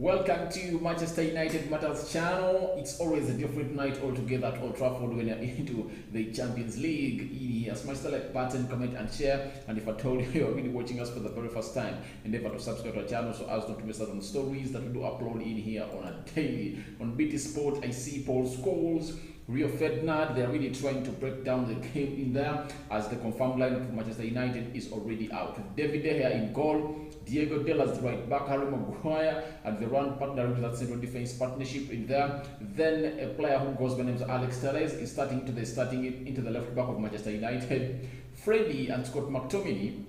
Welcome to Manchester United Matters channel. It's always a different night altogether at Old Trafford when you're into the Champions League. In here, smash the like button, comment and share. And if I told you you're really watching us for the very first time, endeavor to subscribe to our channel so as not to miss out on the stories that we do upload in here on a daily. On BT Sport, I see Paul Scholes, Rio Ferdinand. They're really trying to break down the game in there as the confirmed lineup for Manchester United is already out. David De Gea in goal, Diego Della's right back, Harry Maguire, and the run partner into that central defense partnership in there. Then a player who goes by the name of Alex Telles is starting into the left back of Manchester United. Freddie and Scott McTominay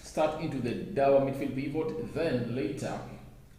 start into the dour midfield pivot. Then later,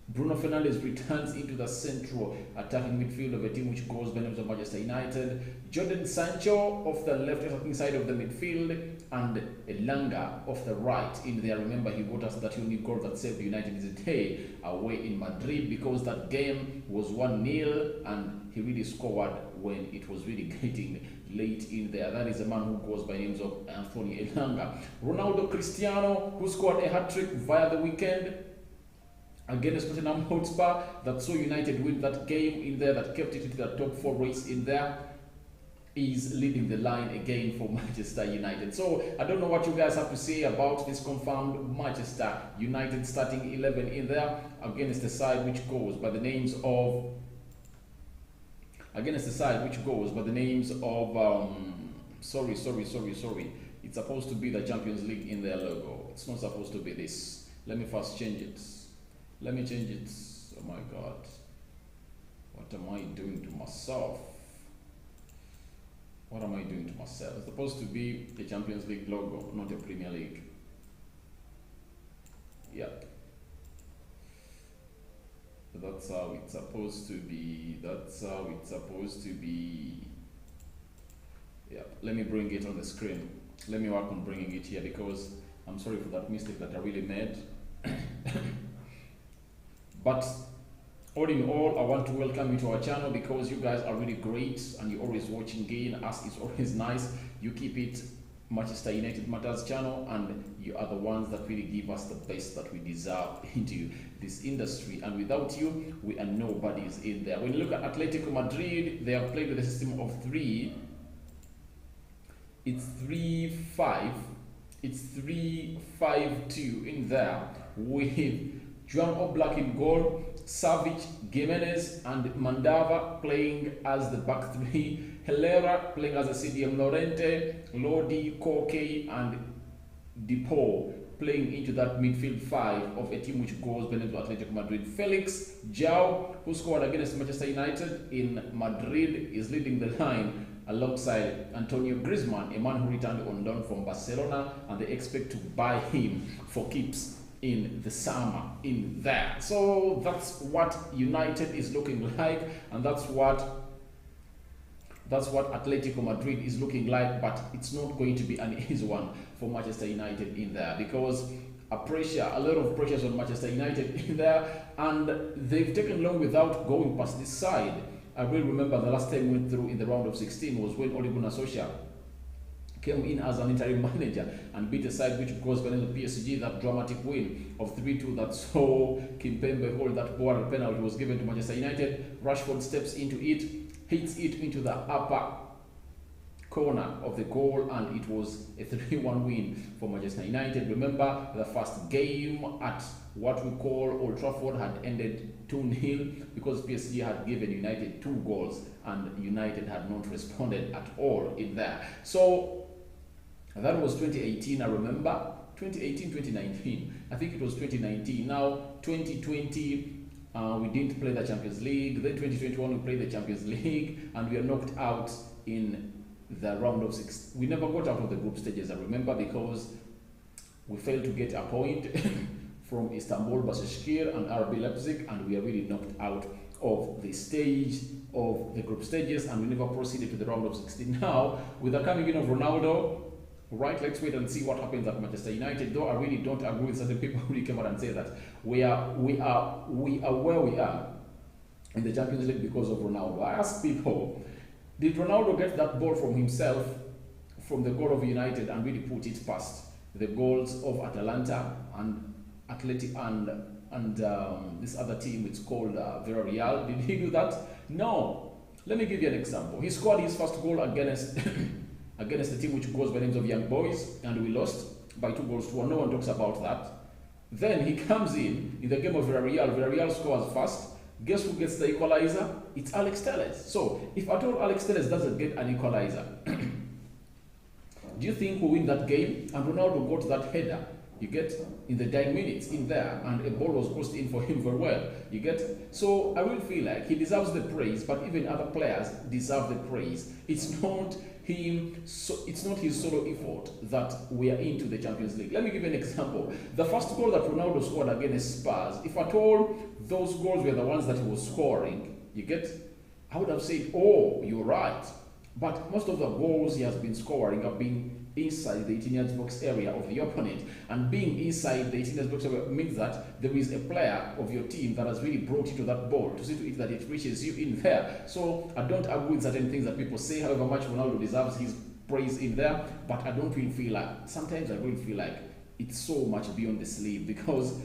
Bruno Fernandes returns into the central attacking midfield of a team which goes by the name of Manchester United. Jadon Sancho off the left attacking side of the midfield, and Elanga off the right in there. Remember, he got us that unique goal that saved United his day away in Madrid, because that game was 1-0 and he really scored when it was really getting late in there. That is a man who goes by names of Anthony Elanga. Ronaldo Cristiano, who scored a hat-trick via the weekend against Tottenham Hotspur, that saw United win that game in there, that kept it into the top 4 race in there, is leading the line again for Manchester United. So I don't know what you guys have to say about this confirmed Manchester United starting 11 in there against the side which goes by the names of sorry, it's supposed to be the Champions League in their logo. It's not supposed to be this. Let me first change it. Let me change it. Oh my god, what am I doing to myself? What am I doing to myself? It's supposed to be the Champions League logo, not a Premier League. Yep. That's how it's supposed to be. Yep. Let me bring it on the screen. Let me work on bringing it here, because I'm sorry for that mistake that I really made. But all in all, I want to welcome you to our channel, because you guys are really great and you're always watching in. Us is always nice. You keep it Manchester United Matters channel, and you are the ones that really give us the best that we deserve into this industry. And without you, we are nobodies in there. When you look at Atletico Madrid, they have played with a system of 3. It's 3-5. It's 3-5-2 in there, with Joan Oblak in goal, Savic, Gimenez and Mandava playing as the back 3, Herrera playing as a CDM, Lorente, Lodi, Koke and Depot playing into that midfield 5 of a team which goes by the name of Atletico Madrid. Felix João, who scored against Manchester United in Madrid, is leading the line alongside Antonio Griezmann, a man who returned on loan from Barcelona, and they expect to buy him for keeps in the summer in there. So that's what United is looking like, and that's what Atletico Madrid is looking like. But it's not going to be an easy one for Manchester United in there, because a lot of pressure is on Manchester United in there, and they've taken long without going past this side. I really remember the last time we went through in the round of 16 was when Ole Gunnar Solskjaer came in as an interim manager and beat a side which goes by the PSG, that dramatic win of 3-2 that saw Kimpembe hold that ball. A penalty was given to Manchester United. Rashford steps into it, hits it into the upper corner of the goal, and it was a 3-1 win for Manchester United. Remember, the first game at what we call Old Trafford had ended 2-0 because PSG had given United 2 goals and United had not responded at all in there. So that was 2018, I remember. 2018, 2019. I think it was 2019. Now, 2020, we didn't play the Champions League. Then 2021, we played the Champions League, and we are knocked out in the round of 6. We never got out of the group stages, I remember, because we failed to get a point from Istanbul, Başakşehir, and RB Leipzig, and we are really knocked out of the stage of the group stages, and we never proceeded to the round of 16. Now, with the coming in of Ronaldo, right, let's wait and see what happens at Manchester United. Though I really don't agree with certain people who came out and say that we are where we are in the Champions League because of Ronaldo. I ask people, did Ronaldo get that ball from himself, from the goal of United, and really put it past the goals of Atalanta and and this other team, it's called Villarreal. Did he do that? No. Let me give you an example. He scored his first goal against against the team which goes by the names of Young Boys, and we lost by 2-1. No one talks about that. Then he comes in the game of Villarreal. Villarreal scores first. Guess who gets the equalizer? It's Alex Telles. So if at all Alex Telles doesn't get an equalizer, do you think we'll win that game? And Ronaldo got that header, you get, in the dying minutes in there, and a ball was crossed in for him very well, you get. So I will feel like he deserves the praise, but even other players deserve the praise. It's not him, so it's not his solo effort that we are into the Champions League. Let me give you an example. The first goal that Ronaldo scored against Spurs, if at all those goals were the ones that he was scoring, you get, I would have said, oh, you're right. But most of the goals he has been scoring have been inside the 18-yard box area of the opponent. And being inside the 18-yard box area means that there is a player of your team that has really brought you to that ball to see to it that it reaches you in there. So I don't agree with certain things that people say, however much Ronaldo deserves his praise in there, but I don't really feel like, sometimes I really feel like it's so much beyond the sleeve, because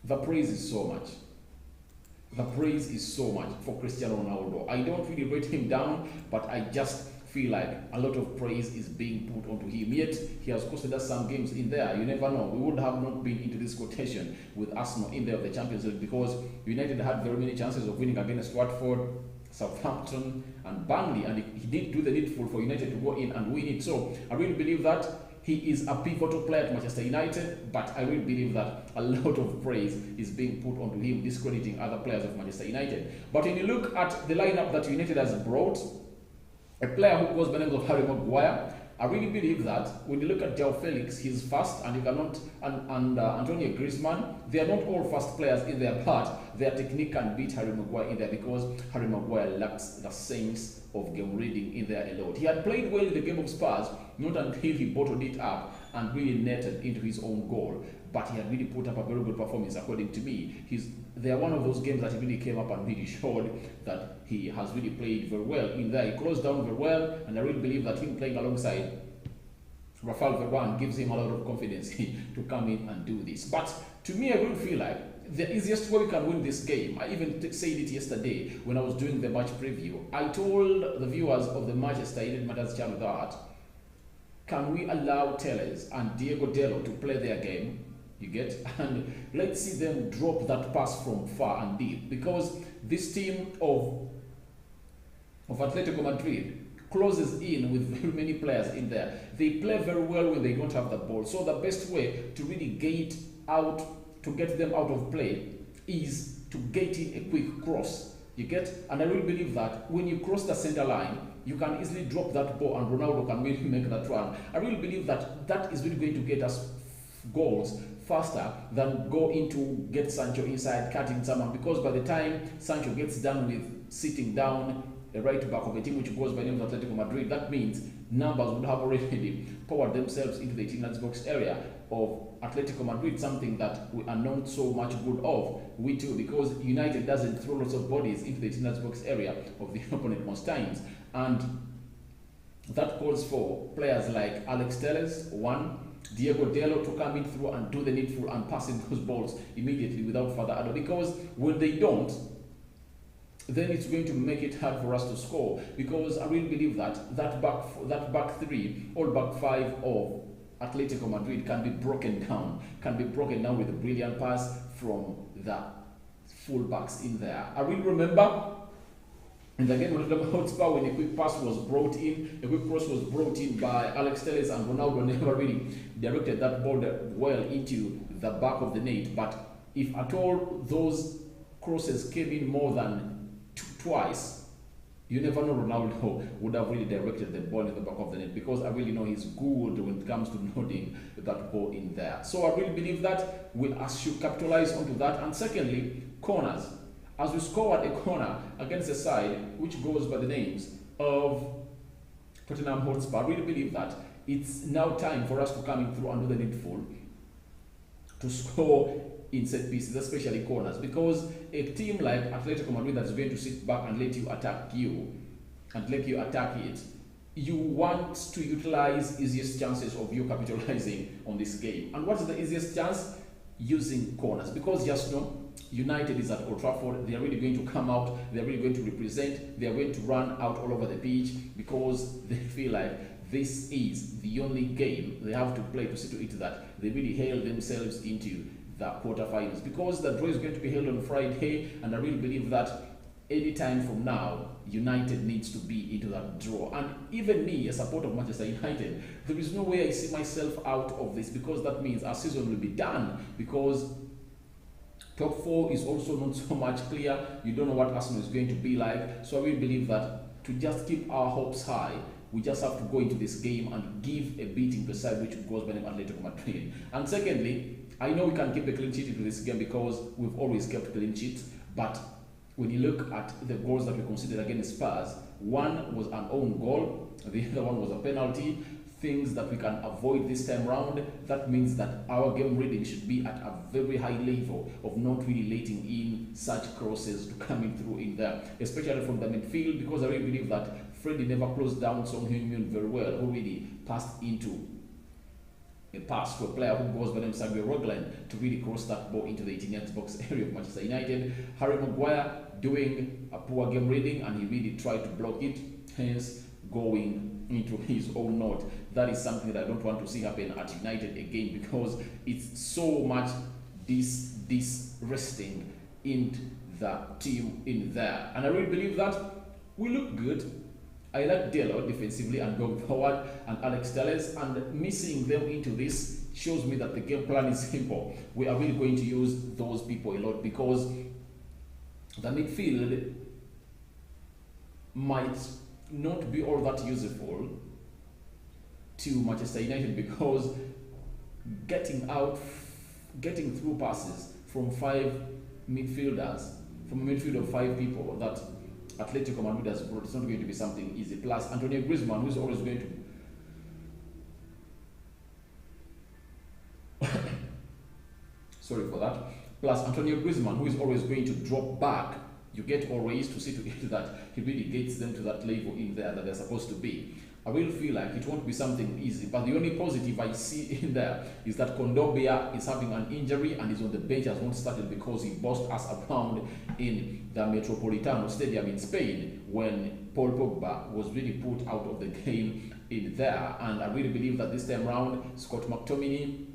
the praise is so much. The praise is so much for Cristiano Ronaldo. I don't really rate him down, but I just feel like a lot of praise is being put onto him. Yet he has costed us some games in there. You never know. We would have not been into this quotation with Arsenal in there of the Champions League, because United had very many chances of winning against Watford, Southampton, and Burnley, and he did do the needful for United to go in and win it. So I really believe that he is a pivotal player at Manchester United, but I really believe that a lot of praise is being put onto him, discrediting other players of Manchester United. But when you look at the lineup that United has brought, a player who goes by the name of Harry Maguire, I really believe that when you look at João Felix, he's fast, and you cannot, and Antonio Griezmann, they are not all fast players in their part. Their technique can beat Harry Maguire in there, because Harry Maguire lacks the sense of game reading in there a lot. He had played well in the game of Spurs, not until he bottled it up and really netted into his own goal. But he had really put up a very good performance, according to me. They are one of those games that he really came up and really showed that he has really played very well in there. He closed down very well, and I really believe that him playing alongside Rafael Varane gives him a lot of confidence to come in and do this. But to me, I really feel like the easiest way we can win this game, I even said it yesterday when I was doing the match preview. I told the viewers of the Manchester United Matters channel that, can we allow Telles and Diego Dalot to play their game? You get? And let's see them drop that pass from far and deep, because this team of Atletico Madrid closes in with very many players in there. They play very well when they don't have the ball. So the best way to really get them out of play is to get in a quick cross. You get? And I really believe that when you cross the center line, you can easily drop that ball and Ronaldo can really make that run. I really believe that that is really going to get us goals faster than go into get Sancho inside cutting someone, because by the time Sancho gets done with sitting down a right back of a team which goes by the name of Atletico Madrid, that means numbers would have already powered themselves into the 18-yard box area of Atletico Madrid, something that we are not so much good of. We too, because United doesn't throw lots of bodies into the 18-yard box area of the opponent most times, and that calls for players like Alex Telles, Diego Dalot to come in through and do the needful and passing those balls immediately without further ado, because when they don't, then it's going to make it hard for us to score, because I really believe that that back three or back five of Atletico Madrid can be broken down with a brilliant pass from the full backs in there. I really remember in the game of Tottenham Hotspur when a quick pass was brought in, a quick cross was brought in by Alex Telles, and Ronaldo never really directed that ball well into the back of the net. But if at all those crosses came in more than twice, you never know Ronaldo would have really directed the ball in the back of the net, because I really know he's good when it comes to nodding that ball in there. So I really believe that we should capitalize onto that. And secondly, corners. As we scored a corner against a side which goes by the names of Tottenham Hotspur, I really believe that it's now time for us to come in through and do the needful to score in set pieces, especially corners, because a team like Atletico Madrid that is going to sit back and let you attack you and let you attack it, you want to utilize easiest chances of you capitalizing on this game. And what is the easiest chance? using corners, because just know United is at Old Trafford. They are really going to come out. They are really going to represent. They are going to run out all over the pitch because they feel like this is the only game they have to play to see to it that they really hail themselves into the quarterfinals, because the draw is going to be held on Friday, and I really believe that any time from now, United needs to be into that draw. And even me, a supporter of Manchester United, there is no way I see myself out of this, because that means our season will be done, because top 4 is also not so much clear. You don't know what Arsenal is going to be like. So I really believe that to just keep our hopes high, we just have to go into this game and give a beating to the side which goes by the name Atletico Madrid. And secondly, I know we can keep a clean sheet into this game because we've always kept clean sheets, but when you look at the goals that we considered against Spurs, one was an own goal, the other one was a penalty. Things that we can avoid this time round. That means that our game reading should be at a very high level of not really letting in such crosses to coming through in there, especially from the midfield, because I really believe that Freddie never closed down Son Heung-min very well, who really passed into a pass to a player who goes by the name Samuel Rogland to really cross that ball into the 18-yard box area of Manchester United. Harry Maguire doing a poor game reading, and he really tried to block it, hence going into his own net. That is something that I don't want to see happen at United again, because it's so much resting in the team in there. And I really believe that we look good. I like Delo defensively and going forward, and Alex Telles, and missing them into this shows me that the game plan is simple. We are really going to use those people a lot, because the midfield might not be all that useful to Manchester United, because getting through passes from 5 midfielders, from a midfield of 5 people that Atletico Madrid has brought, it's not going to be something easy. Plus Antonio Griezmann, who's always going to sorry for that. Plus Antonio Griezmann, who is always going to drop back. You get always to see to it that he really gets them to that level in there that they're supposed to be. I will feel like it won't be something easy, but the only positive I see in there is that Kondogbia is having an injury and is on the bench, has not started because he bossed us around in the Metropolitano Stadium in Spain when Paul Pogba was really put out of the game in there. And I really believe that this time round, Scott McTominay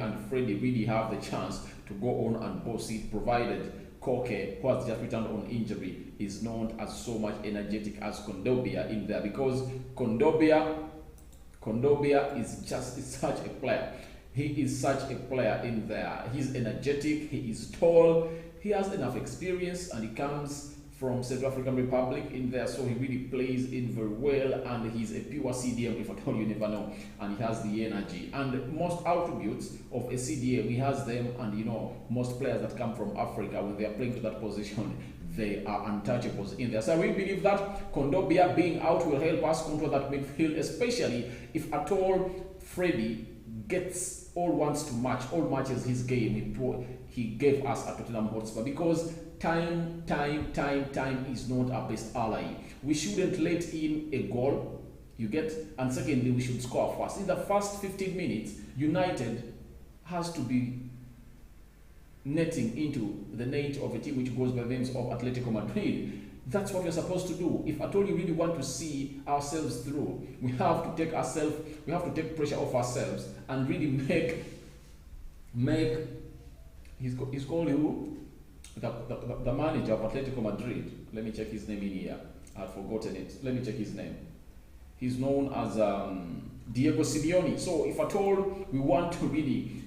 and Freddie really have the chance to go on and boss it, provided Koke, who has just returned on injury, is not as so much energetic as Kondogbia in there, because Kondogbia is such a player. He is such a player in there. He's energetic, he is tall, he has enough experience, and he comes from Central African Republic in there, so he really plays in very well, and he's a pure CDM, if at all you never know, and he has the energy and most attributes of a CDM. He has them, and you know, most players that come from Africa, when they are playing to that position, they are untouchables in there. So I really believe that Kondogbia being out will help us control that midfield, especially if at all Freddie gets wants to match all matches his game he gave us at Tottenham Hotspur, because time is not our best ally. We shouldn't let in a goal, you get, and secondly, we should score first. In the first 15 minutes, United has to be netting into the net of a team which goes by the names of Atletico Madrid. That's what we're supposed to do. If at all you really want to see ourselves through, we have to take pressure off ourselves and really make he's called who? The manager of Atletico Madrid. Let me check his name in here. I've forgotten it. Let me check his name. He's known as Diego Simeone. So if at all we want to really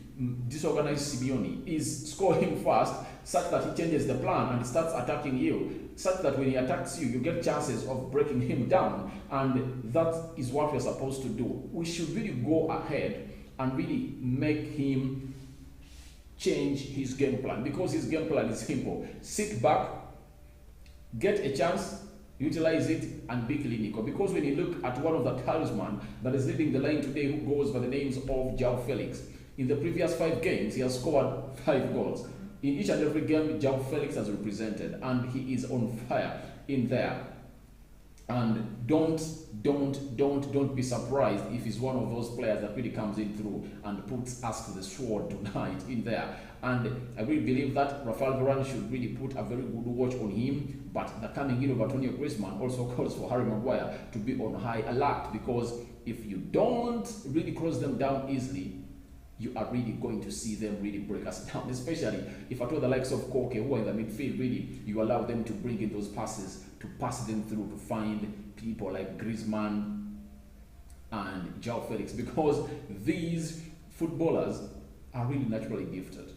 disorganize Simeone, is score him fast such that he changes the plan and starts attacking you, such that when he attacks you, you get chances of breaking him down. And that is what we're supposed to do. We should really go ahead and really make him change his game plan, because his game plan is simple. Sit back, get a chance, utilize it, and be clinical. Because when you look at one of the talisman that is leading the line today, who goes by the names of João Felix, in the previous 5 games, he has scored 5 goals. In each and every game, João Felix has represented, and he is on fire in there. And don't be surprised if he's one of those players that really comes in through and puts us to the sword tonight in there. And I really believe that Rafael Varane should really put a very good watch on him. But the coming in of Antonio Griezmann also calls for Harry Maguire to be on high alert, because if you don't really cross them down easily, you are really going to see them really break us down, especially if at all the likes of Koke, who are in the midfield, really, you allow them to bring in those passes, to pass them through, to find people like Griezmann and João Felix, because these footballers are really naturally gifted.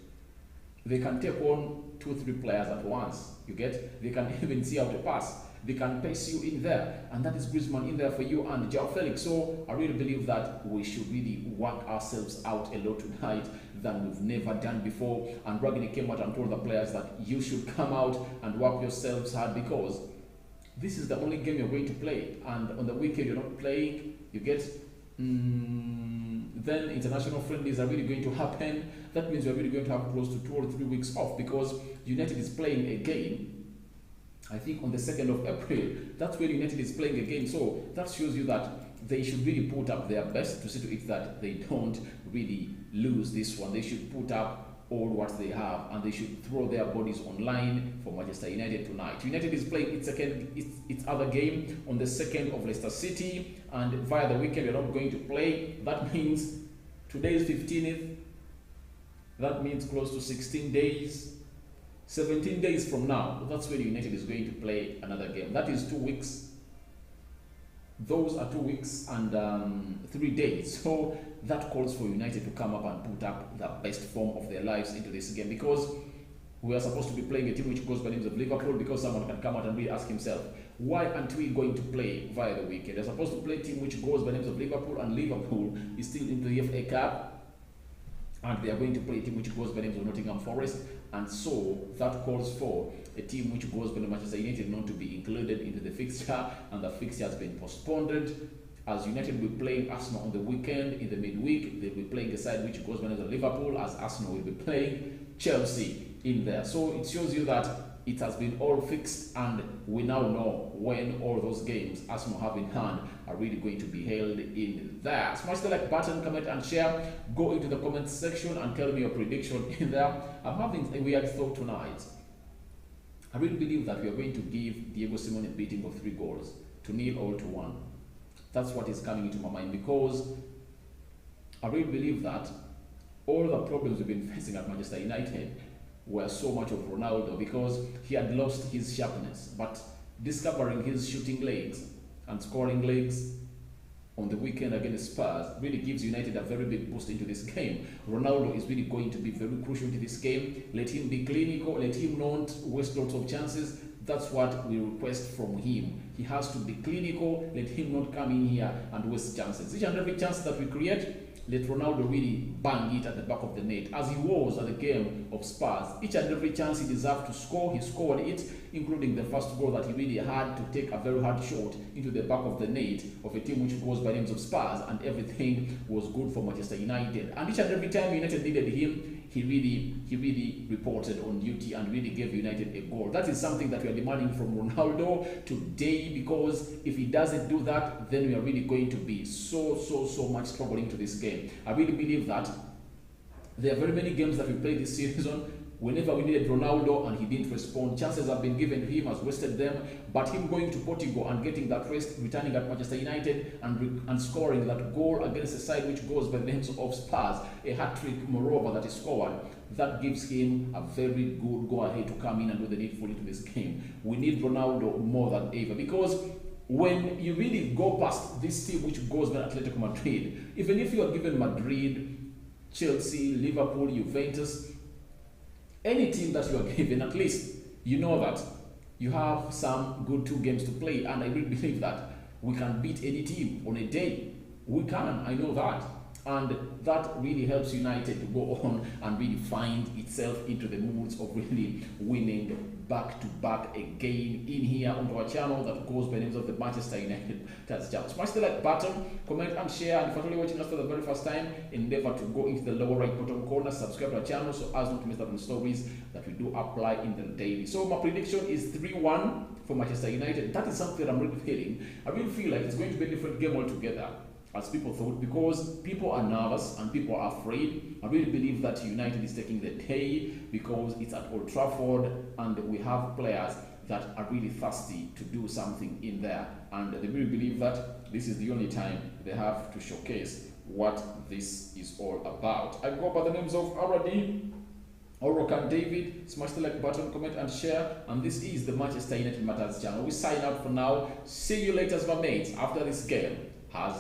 They can take on 2-3 players at once, you get? They can even see out a pass. They can pace you in there, and that is Griezmann in there for you and João Felix. So I really believe that we should really work ourselves out a lot tonight than we've never done before. And Ragini came out and told the players that you should come out and work yourselves hard, because this is the only game you're going to play, and on the weekend you're not playing, you get? Then international friendlies are really going to happen. That means we're really going to have close to 2 or 3 weeks off, because United is playing a game, I think on the 2nd of April. That's when United is playing a game. So that shows you that they should really put up their best to see to it that they don't really lose this one. They should put up all what they have, and they should throw their bodies online for Manchester United tonight. United is playing its other game on the 2nd of Leicester City, and via the weekend you're not going to play. That means today is 15th. That means close to 16 days. 17 days from now, that's when United is going to play another game. That is 2 weeks. Those are 2 weeks and 3 days. So that calls for United to come up and put up the best form of their lives into this game, because we are supposed to be playing a team which goes by the names of Liverpool, because someone can come out and really ask himself, why aren't we going to play via the weekend? They're supposed to play a team which goes by the names of Liverpool, and Liverpool is still in the FA Cup, and they are going to play a team which goes by the names of Nottingham Forest. And so that calls for a team which goes by the Manchester United not to be included into the fixture, and the fixture has been postponed. As United will be playing Arsenal on the weekend, in the midweek, they'll be playing a side which goes by the name of Liverpool, as Arsenal will be playing Chelsea in there. So it shows you that it has been all fixed, and we now know when all those games Arsenal have in hand are really going to be held in there. Smash the like button, comment and share. Go into the comment section and tell me your prediction in there. I'm having a weird thought tonight. I really believe that we are going to give Diego Simeone a beating of 3 goals to 0 or to 1. That's what is coming into my mind, because I really believe that all the problems we've been facing at Manchester United were so much of Ronaldo, because he had lost his sharpness, but discovering his shooting legs and scoring legs on the weekend against Spurs really gives United a very big boost into this game. Ronaldo is really going to be very crucial into this game. Let him be clinical, let him not waste lots of chances. That's what we request from him. He has to be clinical, let him not come in here and waste chances. Each and every chance that we create, let Ronaldo really bang it at the back of the net, as he was at the game of Spurs. Each and every chance he deserved to score, he scored it, including the first goal that he really had to take a very hard shot into the back of the net of a team which goes by names of Spurs, and everything was good for Manchester United. And each and every time United needed him, he really reported on duty and really gave United a goal. That is something that we are demanding from Ronaldo today, because if he doesn't do that, then we are really going to be so much struggling to this game. I really believe that there are very many games that we played this season. Whenever we needed Ronaldo and he didn't respond, chances have been given to him, has wasted them. But him going to Portugal and getting that rest, returning at Manchester United and scoring that goal against a side which goes by the names of Spurs, a hat-trick moreover that is scored, that gives him a very good go-ahead to come in and do the needful into this game. We need Ronaldo more than ever, because when you really go past this team which goes by Atletico Madrid, even if you are given Madrid, Chelsea, Liverpool, Juventus, any team that you are given, at least you know that you have some good 2 games to play, and I really believe that we can beat any team on a day. We can, I know that. and that really helps United to go on and really find itself into the moods of really winning back to back again in here onto our channel that goes by the names of the Manchester United channel. Smash the like button, comment and share, and if you're only watching us for the very first time, endeavor to go into the lower right bottom corner, subscribe to our channel so as not to miss out on stories that we do apply in the daily. So my prediction is 3-1 for Manchester United. That is something I'm really feeling. I really feel like it's going to be a different game altogether, as people thought, because people are nervous and people are afraid. I really believe that United is taking the day because it's at Old Trafford and we have players that are really thirsty to do something in there, and they really believe that this is the only time they have to showcase what this is all about. I go by the names of Aradi, Orokan David. Smash the like button, comment and share, and this is the Manchester United Matters channel. We sign out for now. See you later, my mates, after this game has